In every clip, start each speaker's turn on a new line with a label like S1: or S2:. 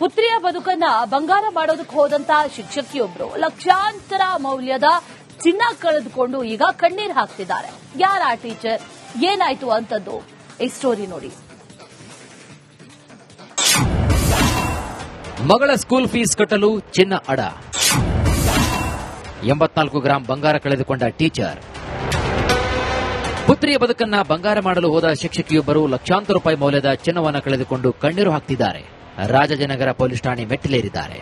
S1: ಪುತ್ರಿಯ ಬದುಕನ್ನ ಬಂಗಾರ ಮಾಡೋದಕ್ಕೆ ಹೋದಂತ ಶಿಕ್ಷಕಿಯೊಬ್ರು ಲಕ್ಷಾಂತರ ಮೌಲ್ಯದ ಚಿನ್ನ ಕಳೆದುಕೊಂಡು ಈಗ ಕಣ್ಣೀರು ಹಾಕ್ತಿದ್ದಾರೆ. ಯಾರ ಆ ಟೀಚರ್, ಏನಾಯ್ತು ಅಂತದ್ದು ಈ ಸ್ಟೋರಿ ನೋಡಿ.
S2: ಮಗಳ ಸ್ಕೂಲ್ ಫೀಸ್ ಕಟ್ಟಲು ಚಿನ್ನ ಅಡ, 84 ಗ್ರಾಂ ಬಂಗಾರ ಕಳೆದುಕೊಂಡ ಟೀಚರ್. ಪುತ್ರಿಯ ಬದುಕನ್ನ ಬಂಗಾರ ಮಾಡಲು ಹೋದ ಶಿಕ್ಷಕಿಯೊಬ್ಬರು ಲಕ್ಷಾಂತರ ರೂಪಾಯಿ ಮೌಲ್ಯದ ಚಿನ್ನವನ್ನು ಕಳೆದುಕೊಂಡು ಕಣ್ಣೀರು ಹಾಕ್ತಿದ್ದಾರೆ. ರಾಜಾಜಿನಗರ ಪೊಲೀಸ್ ಠಾಣೆ ಮೆಟ್ಟಿಲೇರಿದ್ದಾರೆ.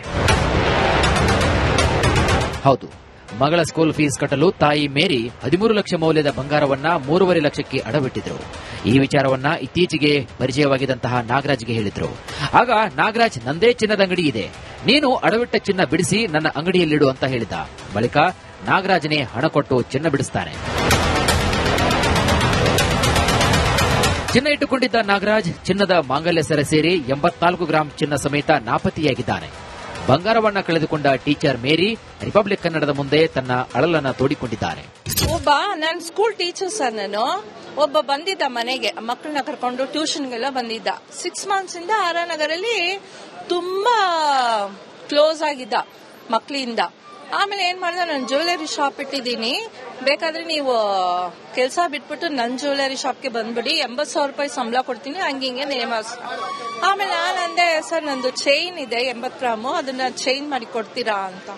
S2: ಹೌದು, ಮಗಳ ಸ್ಕೂಲ್ ಫೀಸ್ ಕಟ್ಟಲು ತಾಯಿ ಮೇರಿ 13 ಲಕ್ಷ ಮೌಲ್ಯದ ಬಂಗಾರವನ್ನ 3.5 ಲಕ್ಷಕ್ಕೆ ಅಡವಿಟ್ಟಿದ್ರು. ಈ ವಿಚಾರವನ್ನ ಇತ್ತೀಚೆಗೆ ಪರಿಚಯವಾಗಿದ್ದಂತಹ ನಾಗರಾಜ್ಗೆ ಹೇಳಿದ್ರು. ಆಗ ನಾಗರಾಜ್, ನಂದೇ ಚಿನ್ನದ ಅಂಗಡಿ ಇದೆ, ನೀನು ಅಡವಿಟ್ಟ ಚಿನ್ನ ಬಿಡಿಸಿ ನನ್ನ ಅಂಗಡಿಯಲ್ಲಿಡು ಅಂತ ಹೇಳಿದ. ಬಳಿಕ ನಾಗರಾಜನೇ ಹಣ ಕೊಟ್ಟು ಚಿನ್ನ ಬಿಡಿಸ್ತಾನೆ. ಚಿನ್ನ ಇಟ್ಟುಕೊಂಡಿದ್ದ ನಾಗರಾಜ್ ಚಿನ್ನದ ಮಾಂಗಲ್ಯ ಸರ ಸೇರಿ 84 ಗ್ರಾಂ ಚಿನ್ನ ಸಮೇತ ನಾಪತ್ತೆಯಾಗಿದ್ದಾನೆ. ಬಂಗಾರವನ್ನ ಕಳೆದುಕೊಂಡ ಟೀಚರ್ ಮೇರಿ ರಿಪಬ್ಲಿಕ್ ಕನ್ನಡದ ಮುಂದೆ ತನ್ನ ಅಳಲನ್ನ ತೋಡಿಕೊಂಡಿದ್ದಾರೆ.
S3: ಒಬ್ಬ ನನ್ನ ಸ್ಕೂಲ್ ಟೀಚರ್ ಸರ್, ನಾನು ಒಬ್ಬ ಬಂದಿದ್ದ ಮನೆಗೆ, ಮಕ್ಕಳನ್ನ ಕರ್ಕೊಂಡು ಟ್ಯೂಷನ್ಗೆಲ್ಲ ಬಂದಿದ್ದ. 6 ಮಂತ್ಸ್ ಇಂದ ಆರಾನಗರಲ್ಲಿ ತುಂಬಾ ಕ್ಲೋಸ್ ಆಗಿದ್ದ ಮಕ್ಕಳಿಂದ. ಆಮೇಲೆ ಏನ್ ಮಾಡ್ದೆ, ನಾನು ಜ್ಯುವೆಲರಿ ಶಾಪ್ ಇಟ್ಟಿದ್ದೀನಿ, ಬೇಕಾದ್ರೆ ನೀವು ಕೆಲಸ ಬಿಟ್ಬಿಟ್ಟು ನನ್ನ ಜ್ಯುವೆಲರಿ ಶಾಪ್ಗೆ ಬಂದ್ಬಿಡಿ, 80,000 ರೂಪಾಯಿ ಸಂಬಳ ಕೊಡ್ತೀನಿ, ಹಂಗಿಂಗೆ ನೇಮಸ್. ಆಮೇಲೆ ನಾನು ಅಂದೆ, ಸರ್ ನಂದು ಚೈನ್ ಇದೆ 80 ಗ್ರಾಮು, ಅದನ್ನ ಚೈನ್ ಮಾಡಿ ಕೊಡ್ತೀರಾ ಅಂತ.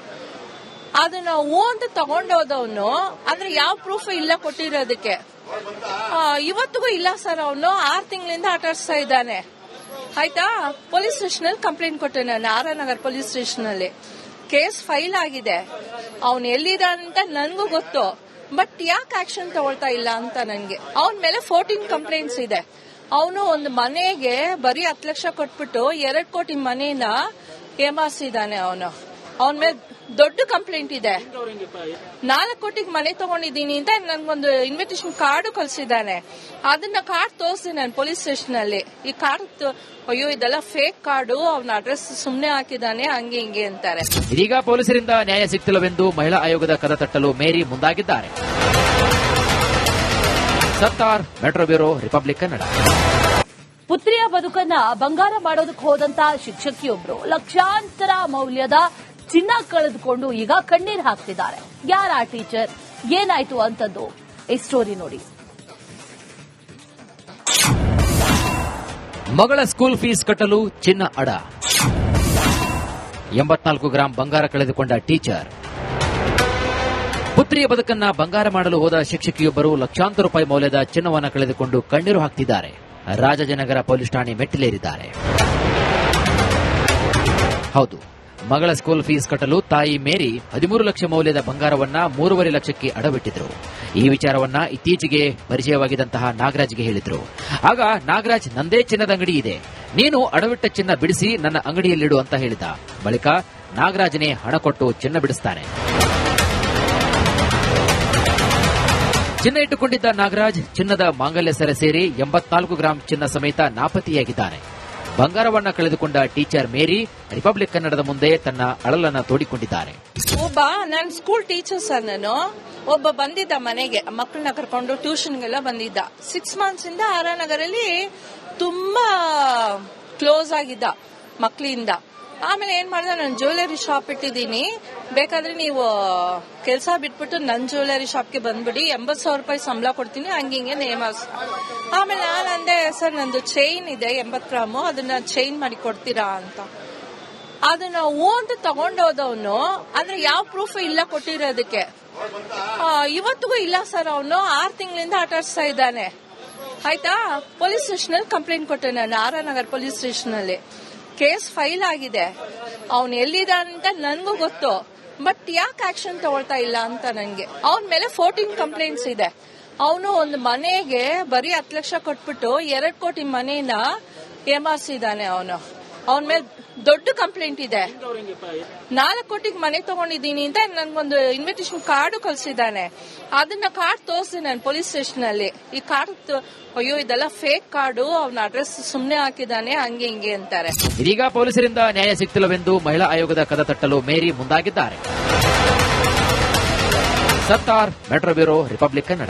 S3: ಅದನ್ನ ಅಂತ ತಗೊಂಡೋದವನು, ಅಂದ್ರೆ ಯಾವ ಪ್ರೂಫ್ ಇಲ್ಲ ಕೊಟ್ಟಿರೋದಕ್ಕೆ. ಇವತ್ತಿಗೂ ಇಲ್ಲ ಸರ್, ಅವನು 6 ತಿಂಗಳಿಂದ ಆಟಾಡಿಸ್ತಾ ಇದ್ದಾನೆ. ಆಯ್ತಾ, ಪೊಲೀಸ್ ಸ್ಟೇಷನ್ ಅಲ್ಲಿ ಕಂಪ್ಲೇಂಟ್ ಕೊಟ್ಟೆ ನಾನು, ಆರಾನಗರ್ ಪೊಲೀಸ್ ಸ್ಟೇಷನ್ ಅಲ್ಲಿ. ಕೇಸ್ ಫೈಲ್ ಆಗಿದೆ, ಅವನು ಎಲ್ಲಿದ ಅಂತ ನನ್ಗೂ ಗೊತ್ತು, ಬಟ್ ಯಾಕೆ ಆಕ್ಷನ್ ತಗೊಳ್ತಾ ಇಲ್ಲ ಅಂತ ನನ್ಗೆ. ಅವನ ಮೇಲೆ 14 ಕಂಪ್ಲೇಂಟ್ಸ್ ಇದೆ. ಅವನು ಒಂದು ಮನೆಗೆ ಬರೀ 10 ಲಕ್ಷ ಕೊಟ್ಬಿಟ್ಟು 2 ಕೋಟಿ ಮನೇನ ಏಮಾರಿಸಿದ್ದಾನೆ. ಅವನ ಮೇಲೆ ದೊಡ್ಡ ಕಂಪ್ಲೇಂಟ್ ಇದೆ. 4 ಕೋಟಿಗೆ ಮನೆ ತಗೊಂಡಿದ್ದೀನಿ ಅಂತ ನನ್ಗೊಂದು ಇನ್ವಿಟೇಷನ್ ಕಾರ್ಡ್ ಕಳ್ಸಿದ್ದಾನೆ. ಅದನ್ನ ಕಾರ್ಡ್ ತೋರಿಸ್ತೀನಿ ನಾನು ಪೊಲೀಸ್ ಸ್ಟೇಷನ್ ಅಲ್ಲಿ. ಈ ಕಾರ್ಡ್, ಅಯ್ಯೋ ಇದೆಲ್ಲ ಫೇಕ್ ಕಾರ್ಡು, ಅವನ ಅಡ್ರೆಸ್ ಸುಮ್ನೆ ಹಾಕಿದ್ದಾನೆ, ಹಂಗೆ ಹಿಂಗೆ ಅಂತಾರೆ.
S2: ಇದೀಗ ಪೊಲೀಸರಿಂದ ನ್ಯಾಯ ಸಿಗ್ತಿಲ್ಲವೆಂದು ಮಹಿಳಾ ಆಯೋಗದ ಕದ ತಟ್ಟಲು ಮೇರಿ ಮುಂದಾಗಿದ್ದಾರೆ. ಸತ್ತಾರ್, ಮೆಟ್ರೋ ಬ್ಯೂರೋ, ರಿಪಬ್ಲಿಕ್ ಕನ್ನಡ.
S1: ಪುತ್ರಿಯ ಬದುಕನ್ನ ಬಂಗಾರ ಮಾಡೋದಕ್ಕೆ ಹೋದಂತ ಶಿಕ್ಷಕಿಯೊಬ್ರು ಲಕ್ಷಾಂತರ ಮೌಲ್ಯದ ಚಿನ್ನ ಕಳೆದುಕೊಂಡು ಈಗ ಕಣ್ಣೀರು ಹಾಕ್ತಿದ್ದಾರೆ. ಯಾರ ಆ ಟೀಚರ್, ಏನಾಯ್ತು ಅಂತದ್ದು ಈ ಸ್ಟೋರಿ ನೋಡಿ.
S2: ಮಗಳ ಸ್ಕೂಲ್ ಫೀಸ್ ಕಟ್ಟಲು ಚಿನ್ನ ಅಡ, 84 ಗ್ರಾಂ ಬಂಗಾರ ಕಳೆದುಕೊಂಡ ಟೀಚರ್. ಪುತ್ರಿಯ ಬದುಕನ್ನ ಬಂಗಾರ ಮಾಡಲು ಹೋದ ಶಿಕ್ಷಕಿಯೊಬ್ಬರು ಲಕ್ಷಾಂತರ ರೂಪಾಯಿ ಮೌಲ್ಯದ ಚಿನ್ನವನ್ನು ಕಳೆದುಕೊಂಡು ಕಣ್ಣೀರು ಹಾಕ್ತಿದ್ದಾರೆ. ರಾಜಾಜಿನಗರ ಪೊಲೀಸ್ ಠಾಣೆ ಮೆಟ್ಟಿಲೇರಿದ್ದಾರೆ. ಹೌದು, ಮಗಳ ಸ್ಕೂಲ್ ಫೀಸ್ ಕಟ್ಟಲು ತಾಯಿ ಮೇರಿ 13 ಲಕ್ಷ ಮೌಲ್ಯದ ಬಂಗಾರವನ್ನ 3.5 ಲಕ್ಷಕ್ಕೆ ಅಡವಿಟ್ಟಿದ್ರು. ಈ ವಿಚಾರವನ್ನ ಇತ್ತೀಚೆಗೆ ಪರಿಚಯವಾಗಿದ್ದಂತಹ ನಾಗರಾಜ್ಗೆ ಹೇಳಿದ್ರು. ಆಗ ನಾಗರಾಜ್, ನಂದೇ ಚಿನ್ನದ ಅಂಗಡಿ ಇದೆ, ನೀನು ಅಡವಿಟ್ಟ ಚಿನ್ನ ಬಿಡಿಸಿ ನನ್ನ ಅಂಗಡಿಯಲ್ಲಿಡು ಅಂತ ಹೇಳಿದ. ಬಳಿಕ ನಾಗರಾಜನೇ ಹಣ ಕೊಟ್ಟು ಚಿನ್ನ ಬಿಡಿಸ್ತಾನೆ. ಚಿನ್ನ ಇಟ್ಟುಕೊಂಡಿದ್ದ ನಾಗರಾಜ್ ಚಿನ್ನದ ಮಾಂಗಲ್ಯ ಸರ ಸೇರಿ 84 ಗ್ರಾಂ ಚಿನ್ನ ಸಮೇತ ನಾಪತ್ತೆಯಾಗಿದ್ದಾನೆ. ಬಂಗಾರವನ್ನ ಕಳೆದುಕೊಂಡ ಟೀಚರ್ ಮೇರಿ ರಿಪಬ್ಲಿಕ್ ಕನ್ನಡದ ಮುಂದೆ ತನ್ನ ಅಳಲನ್ನ ತೋಡಿಕೊಂಡಿದ್ದಾರೆ.
S3: ಒಬ್ಬ ನನ್ನ ಸ್ಕೂಲ್ ಟೀಚರ್ ಸರ್, ನಾನು ಒಬ್ಬ ಬಂದಿದ್ದ ಮನೆಗೆ, ಮಕ್ಕಳನ್ನ ಕರ್ಕೊಂಡು ಟ್ಯೂಷನ್ಗೆಲ್ಲ ಬಂದಿದ್ದ. 6 ಮಂತ್ಸ್ ಇಂದ ಆರಾನಗರಲ್ಲಿ ತುಂಬಾ ಕ್ಲೋಸ್ ಆಗಿದ್ದ ಮಕ್ಕಳಿಂದ. ಆಮೇಲೆ ಏನ್ ಮಾಡ್ದೆ, ನಾನು ಜ್ಯುವೆಲರಿ ಶಾಪ್ ಇಟ್ಟಿದ್ದೀನಿ, ಬೇಕಾದ್ರೆ ನೀವು ಕೆಲಸ ಬಿಟ್ಬಿಟ್ಟು ನನ್ನ ಜ್ಯುವೆಲರಿ ಶಾಪ್ಗೆ ಬಂದ್ಬಿಡಿ, 80,000 ರೂಪಾಯಿ ಸಂಬಳ ಕೊಡ್ತೀನಿ, ಹಂಗಿಂಗೆ ನೇಮಸ್. ಆಮೇಲೆ ನಾನು ಅಂದೆ, ಸರ್ ನಂದು ಚೈನ್ ಇದೆ 80 ಗ್ರಾಮು, ಅದನ್ನ ಚೈನ್ ಮಾಡಿ ಕೊಡ್ತೀರಾ ಅಂತ. ಅದನ್ನ ಅಂತ ತಗೊಂಡೋದವನು, ಅಂದ್ರೆ ಯಾವ ಪ್ರೂಫ್ ಇಲ್ಲ ಕೊಟ್ಟಿರೋದಕ್ಕೆ. ಇವತ್ತಿಗೂ ಇಲ್ಲ ಸರ್, ಅವನು 6 ತಿಂಗಳಿಂದ ಆಟಾಡಿಸ್ತಾ ಇದ್ದಾನೆ. ಆಯ್ತಾ, ಪೊಲೀಸ್ ಸ್ಟೇಷನ್ ಅಲ್ಲಿ ಕಂಪ್ಲೇಂಟ್ ಕೊಟ್ಟೆ ನಾನು, ಆರಾನಗರ್ ಪೊಲೀಸ್ ಸ್ಟೇಷನ್ ಅಲ್ಲಿ. ಕೇಸ್ ಫೈಲ್ ಆಗಿದೆ, ಅವನು ಎಲ್ಲಿದ ಅಂತ ನನ್ಗೂ ಗೊತ್ತು, ಬಟ್ ಯಾಕೆ ಆಕ್ಷನ್ ತಗೊಳ್ತಾ ಇಲ್ಲ ಅಂತ ನನ್ಗೆ. ಅವನ ಮೇಲೆ 14 ಕಂಪ್ಲೇಂಟ್ಸ್ ಇದೆ. ಅವನು ಒಂದು ಮನೆಗೆ ಬರೀ 10 ಲಕ್ಷ ಕೊಟ್ಬಿಟ್ಟು 2 ಕೋಟಿ ಮನೇನ ಏಮಾರಿಸಿದ್ದಾನೆ. ಅವನ ಮೇಲೆ ದೊಡ್ಡ ಕಂಪ್ಲೇಂಟ್ ಇದೆ. 4 ಕೋಟಿಗೆ ಮನೆ ತಗೊಂಡಿದ್ದೀನಿ ಅಂತ ನನ್ಗೊಂದು ಇನ್ವಿಟೇಷನ್ ಕಾರ್ಡ್ ಕಳ್ಸಿದ್ದಾನೆ. ಅದನ್ನ ಕಾರ್ಡ್ ತೋರಿಸ್ತೀನಿ ನಾನು ಪೊಲೀಸ್ ಸ್ಟೇಷನ್ ಅಲ್ಲಿ. ಈ ಕಾರ್ಡ್, ಅಯ್ಯೋ ಇದೆಲ್ಲ ಫೇಕ್ ಕಾರ್ಡು, ಅವನ ಅಡ್ರೆಸ್ ಸುಮ್ನೆ ಹಾಕಿದ್ದಾನೆ, ಹಂಗೆ ಹಿಂಗೆ ಅಂತಾರೆ.
S2: ಇದೀಗ ಪೊಲೀಸರಿಂದ ನ್ಯಾಯ ಸಿಗ್ತಿಲ್ಲವೆಂದು ಮಹಿಳಾ ಆಯೋಗದ ಕದ ತಟ್ಟಲು ಮೇರಿ ಮುಂದಾಗಿದ್ದಾರೆ. ಸತ್ತಾರ್, ಮೆಟ್ರೋ ಬ್ಯೂರೋ, ರಿಪಬ್ಲಿಕ್ ಕನ್ನಡ.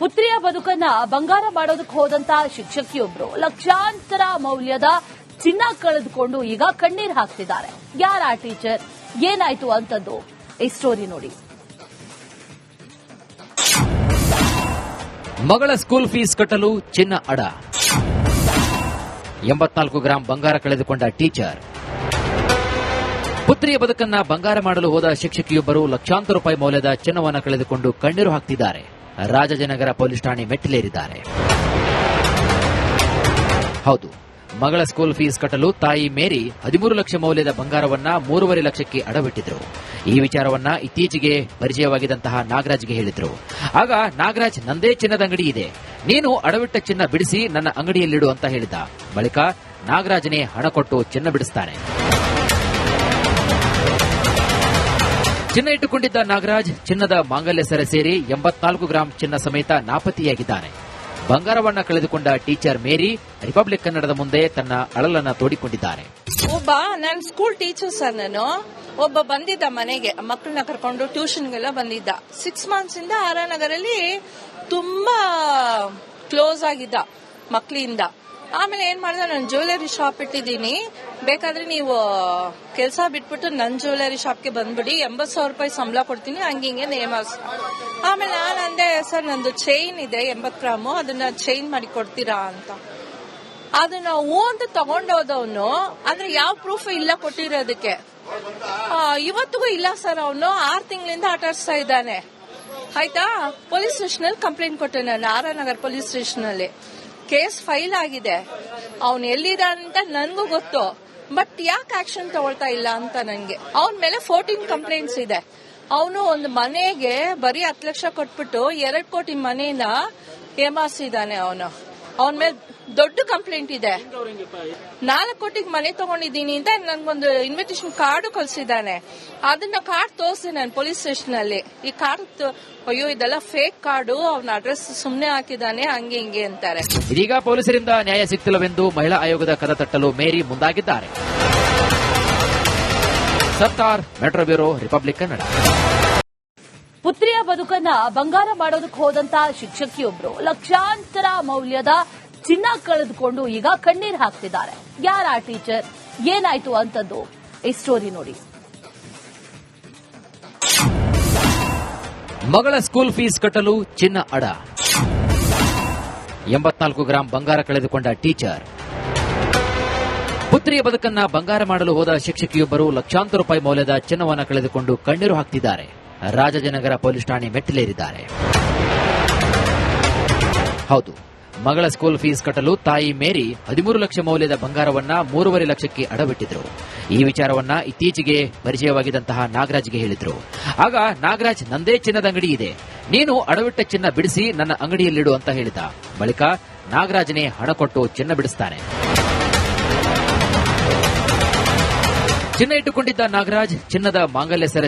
S1: ಪುತ್ರಿಯ ಬದುಕನ್ನ ಬಂಗಾರ ಮಾಡೋದಕ್ಕೆ ಹೋದಂತ ಶಿಕ್ಷಕಿಯೊಬ್ರು ಲಕ್ಷಾಂತರ ಮೌಲ್ಯದ ಚಿನ್ನ ಕಳೆದುಕೊಂಡು ಈಗ ಕಣ್ಣೀರ್ ಹಾಕ್ತಿದ್ದಾರೆ. ಯಾರ ಆ ಟೀಚರ್, ಏನಾಯ್ತು ಅಂತದ್ದು ಈ ಸ್ಟೋರಿ ನೋಡಿ.
S2: ಮಗಳ ಸ್ಕೂಲ್ ಫೀಸ್ ಕಟ್ಟಲು ಚಿನ್ನ ಅಡ, 84 ಗ್ರಾಂ ಬಂಗಾರ ಕಳೆದುಕೊಂಡ ಟೀಚರ್. ಪುತ್ರಿಯ ಬದುಕನ್ನ ಬಂಗಾರ ಮಾಡಲು ಹೋದ ಶಿಕ್ಷಕಿಯೊಬ್ಬರು ಲಕ್ಷಾಂತರ ರೂಪಾಯಿ ಮೌಲ್ಯದ ಚಿನ್ನವನ್ನು ಕಳೆದುಕೊಂಡು ಕಣ್ಣೀರು ಹಾಕ್ತಿದ್ದಾರೆ. ರಾಜಾಜಿನಗರ ಪೊಲೀಸ್ ಠಾಣೆ ಮೆಟ್ಟಿಲೇರಿದ್ದಾರೆ. ಹೌದು, ಮಗಳ ಸ್ಕೂಲ್ ಫೀಸ್ ಕಟ್ಟಲು ತಾಯಿ ಮೇರಿ 13 ಲಕ್ಷ ಮೌಲ್ಯದ ಬಂಗಾರವನ್ನ 3.5 ಲಕ್ಷಕ್ಕೆ ಅಡವಿಟ್ಟಿದ್ರು. ಈ ವಿಚಾರವನ್ನ ಇತ್ತೀಚೆಗೆ ಪರಿಚಯವಾಗಿದ್ದಂತಹ ನಾಗರಾಜ್ಗೆ ಹೇಳಿದ್ರು. ಆಗ ನಾಗರಾಜ್, ನಂದೇ ಚಿನ್ನದ ಅಂಗಡಿ ಇದೆ, ನೀನು ಅಡವಿಟ್ಟ ಚಿನ್ನ ಬಿಡಿಸಿ ನನ್ನ ಅಂಗಡಿಯಲ್ಲಿಡು ಅಂತ ಹೇಳಿದ. ಬಳಿಕ ನಾಗರಾಜನೇ ಹಣ ಕೊಟ್ಟು ಚಿನ್ನ ಬಿಡಿಸ್ತಾನೆ. ಚಿನ್ನ ಇಟ್ಟುಕೊಂಡಿದ್ದ ನಾಗರಾಜ್ ಚಿನ್ನದ ಮಾಂಗಲ್ಯ ಸರ ಸೇರಿ 84 ಗ್ರಾಂ ಚಿನ್ನ ಸಮೇತ ನಾಪತ್ತೆಯಾಗಿದ್ದಾನೆ. ಬಂಗಾರವನ್ನ ಕಳೆದುಕೊಂಡ ಟೀಚರ್ ಮೇರಿ ರಿಪಬ್ಲಿಕ್ ಕನ್ನಡದ ಮುಂದೆ ತನ್ನ ಅಳಲನ್ನ ತೋಡಿಕೊಂಡಿದ್ದಾರೆ.
S3: ಒಬ್ಬ ನನ್ನ ಸ್ಕೂಲ್ ಟೀಚರ್ ಸರ್, ನಾನು ಒಬ್ಬ ಬಂದಿದ್ದ ಮನೆಗೆ ಮಕ್ಕಳನ್ನ ಕರ್ಕೊಂಡು ಟ್ಯೂಷನ್ಗೆಲ್ಲ ಬಂದಿದ್ದ. 6 ಮಂತ್ಸ್ ಇಂದ ಆರಾನಗರಲ್ಲಿ ತುಂಬಾ ಕ್ಲೋಸ್ ಆಗಿದ್ದ ಮಕ್ಕಳಿಂದ. ಆಮೇಲೆ ಏನ್ ಮಾಡ್ದೆ, ನಾನು ಜ್ಯುವೆಲರಿ ಶಾಪ್ ಇಟ್ಟಿದ್ದೀನಿ, ಬೇಕಾದ್ರೆ ನೀವು ಕೆಲಸ ಬಿಟ್ಬಿಟ್ಟು ನನ್ನ ಜ್ಯುವೆಲರಿ ಶಾಪ್ಗೆ ಬಂದ್ಬಿಡಿ, 80,000 ರೂಪಾಯಿ ಸಂಬಳ ಕೊಡ್ತೀನಿ, ಹಂಗಿಂಗೆ ನೇಮಸ್. ಆಮೇಲೆ ನಾನು ಅಂದೆ, ಸರ್ ನಂದು ಚೈನ್ ಇದೆ 80 ಗ್ರಾಮು, ಅದನ್ನ ಚೈನ್ ಮಾಡಿ ಕೊಡ್ತೀರಾ ಅಂತ. ಅದನ್ನ ಹೂ ಅಂತ ತಗೊಂಡೋದವನು, ಆದ್ರೆ ಯಾವ ಪ್ರೂಫ್ ಇಲ್ಲ ಕೊಟ್ಟಿರೋದಕ್ಕೆ. ಇವತ್ತಿಗೂ ಇಲ್ಲ ಸರ್, ಅವನು 6 ತಿಂಗಳಿಂದ ಆಟಾಡಿಸ್ತಾ ಇದ್ದಾನೆ. ಆಯ್ತಾ, ಪೊಲೀಸ್ ಸ್ಟೇಷನ್ ಅಲ್ಲಿ ಕಂಪ್ಲೇಂಟ್ ಕೊಟ್ಟೆ ನಾನು, ಆರಾನಗರ್ ಪೊಲೀಸ್ ಸ್ಟೇಷನ್ ಅಲ್ಲಿ. ಕೇಸ್ ಫೈಲ್ ಆಗಿದೆ. ಅವನು ಎಲ್ಲಿದ್ದಾನೆ ಅಂತ ನನ್ಗೂ ಗೊತ್ತು, ಬಟ್ ಯಾಕೆ ಆಕ್ಷನ್ ತಗೊಳ್ತಾ ಇಲ್ಲ ಅಂತ ನನ್ಗೆ. ಅವನ ಮೇಲೆ 14 ಕಂಪ್ಲೇಂಟ್ಸ್ ಇದೆ. ಅವನು ಒಂದು ಮನೆಗೆ ಬರೀ 10 ಲಕ್ಷ ಕೊಟ್ಬಿಟ್ಟು 2 ಕೋಟಿ ಮನೆಯಿಂದ ಏಮಾರಿಸಿದ್ದಾನೆ. ಅವನ ಮೇಲೆ ದೊಡ್ಡ ಕಂಪ್ಲೇಂಟ್ ಇದೆ. 4 ಕೋಟಿಗೆ ಮನೆ ತಗೊಂಡಿದ್ದೀನಿ ಅಂತ ನನ್ಗೊಂದು ಇನ್ವಿಟೇಷನ್ ಕಾರ್ಡು ಕಳ್ಸಿದ್ದಾನೆ. ಅದನ್ನ ಕಾರ್ಡ್ ತೋರಿಸಿ ನಾನು ಪೊಲೀಸ್ ಸ್ಟೇಷನ್ ಅಲ್ಲಿ. ಈ ಕಾರ್ಡ್, ಅಯ್ಯೋ ಇದೆಲ್ಲ ಫೇಕ್ ಕಾರ್ಡು, ಅವನ ಅಡ್ರೆಸ್ ಸುಮ್ನೆ ಹಾಕಿದ್ದಾನೆ, ಹಂಗೆ ಹಿಂಗೆ ಅಂತಾರೆ.
S2: ಇದೀಗ ಪೊಲೀಸರಿಂದ ನ್ಯಾಯ ಸಿಗ್ತಿಲ್ಲವೆಂದು ಮಹಿಳಾ ಆಯೋಗದ ಕದ ತಟ್ಟಲು ಮೇರಿ ಮುಂದಾಗಿದ್ದಾರೆ. ಸತ್ತಾರ್, ಮೆಟ್ರೋ ಬ್ಯೂರೋ, ರಿಪಬ್ಲಿಕ್ ಕನ್ನಡ.
S1: ಪುತ್ರಿಯ ಬದುಕನ್ನ ಬಂಗಾರ ಮಾಡೋದಕ್ಕೆ ಹೋದಂತ ಶಿಕ್ಷಕಿಯೊಬ್ರು ಲಕ್ಷಾಂತರ ಮೌಲ್ಯದ ಚಿನ್ನ ಕಳೆದುಕೊಂಡು ಈಗ ಕಣ್ಣೀರ್ ಹಾಕ್ತಿದ್ದಾರೆ. ಯಾರ ಆ ಟೀಚರ್, ಏನಾಯ್ತು ಅಂತದ್ದು ಈ ಸ್ಟೋರಿ ನೋಡಿ.
S2: ಮಗಳ ಸ್ಕೂಲ್ ಫೀಸ್ ಕಟ್ಟಲು ಚಿನ್ನ ಅಡ, 84 ಗ್ರಾಂ ಬಂಗಾರ ಕಳೆದುಕೊಂಡ ಟೀಚರ್. ಪುತ್ರಿಯ ಬದುಕನ್ನ ಬಂಗಾರ ಮಾಡಲು ಹೋದ ಶಿಕ್ಷಕಿಯೊಬ್ಬರು ಲಕ್ಷಾಂತರ ರೂಪಾಯಿ ಮೌಲ್ಯದ ಚಿನ್ನವನ್ನು ಕಳೆದುಕೊಂಡು ಕಣ್ಣೀರು ಹಾಕ್ತಿದ್ದಾರೆ. ರಾಜಾಜಿನಗರ ಪೊಲೀಸ್ ಠಾಣೆ ಮೆಟ್ಟಿಲೇರಿದ್ದಾರೆ. ಹೌದು, ಮಗಳ ಸ್ಕೂಲ್ ಫೀಸ್ ಕಟ್ಟಲು ತಾಯಿ ಮೇರಿ 13 ಲಕ್ಷ ಮೌಲ್ಯದ ಬಂಗಾರವನ್ನ 3.5 ಲಕ್ಷಕ್ಕೆ ಅಡವಿಟ್ಟಿದ್ರು. ಈ ವಿಚಾರವನ್ನ ಇತ್ತೀಚೆಗೆ ಪರಿಚಯವಾಗಿದ್ದಂತಹ ನಾಗರಾಜ್ಗೆ ಹೇಳಿದ್ರು. ಆಗ ನಾಗರಾಜ್, ನಂದೇ ಚಿನ್ನದ ಅಂಗಡಿ ಇದೆ, ನೀನು ಅಡವಿಟ್ಟ ಚಿನ್ನ ಬಿಡಿಸಿ ನನ್ನ ಅಂಗಡಿಯಲ್ಲಿಡು ಅಂತ ಹೇಳಿದ. ಬಳಿಕ ನಾಗರಾಜನೇ ಹಣ ಕೊಟ್ಟು ಚಿನ್ನ ಬಿಡಿಸ್ತಾನೆ. ಚಿನ್ನ ಇಟ್ಟುಕೊಂಡಿದ್ದ ನಾಗರಾಜ್ ಚಿನ್ನದ ಮಾಂಗಲ್ಯ ಸರ